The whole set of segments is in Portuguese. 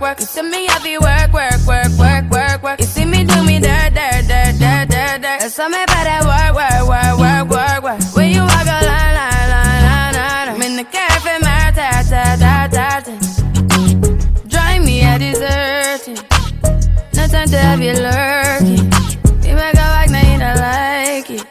work. You see me heavy work, work, work, work, work, work. You see me do me dirt, dirt, dirt, dirt, dirt, dirt. And some me better work, work, work, work, work, work. When you walk a line, line, line, line, line. I'm in the cafe, my ta, ta, ta, ta, ta. Drive me a deserted. No time to have you lurking. You make a like, now you don't like it.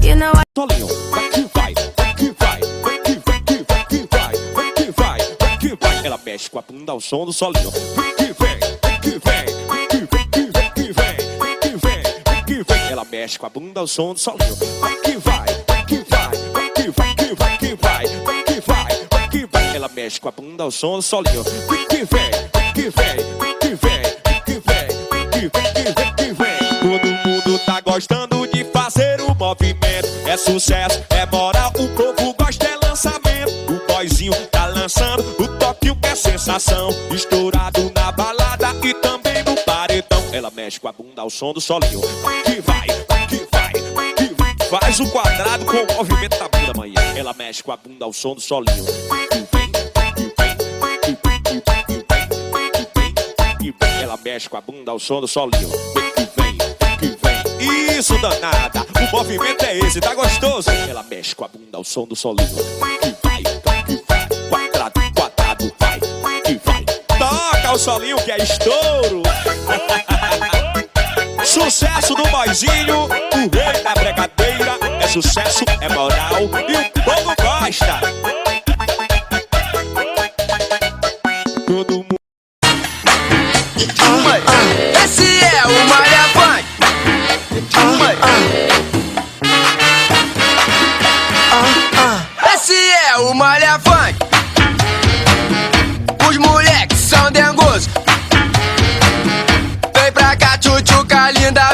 You know what? Solinho, vai que vai, vai que vai, vai que vai, que vai, que vai, vai que vai, vai que vai. Ela mexe com a bunda ao som do solinho. Vai que vem, vai que vem, vai que vem, que vem, que vem, vai que vem, vai que vem. Ela mexe com a bunda ao som do solinho. Vai que vai, vai que vai, vai que vai, que vai, que vai, vai que vai, vai que vai. Ela mexe com a bunda ao som do solinho. Vai que vem, vai que vem, vai que vem, vai que vem, vai que vem, que vem, que vem. Todo mundo tá gostando de fazer o movimento. É sucesso, é moral, o povo gosta, é lançamento. O boyzinho tá lançando o toque, o que é sensação. Estourado na balada e também no paredão. Ela mexe com a bunda ao som do solinho. Vai que vai, vai que vai, vai que vai. Faz o quadrado com o movimento da bunda, manhã. Ela mexe com a bunda ao som do solinho. Vai que vem, vai que vem, vai que vem, que vem, que vem, que vem. Ela mexe com a bunda ao som do solinho. Vai que vem, vai que vem. Isso, danada, o movimento é esse, tá gostoso? Ela mexe com a bunda ao som do solinho. Que vai, que vai, quadrado, quadrado, vai, que vai. Toca o solinho que é estouro. Sucesso do boyzinho, o rei da bregadeira. É sucesso, é moral e o povo gosta. Todo mundo. Esse é o Malha Funk. Esse é o Malha Funk. Os moleques são dengosos. Vem pra cá, tchutchuca linda.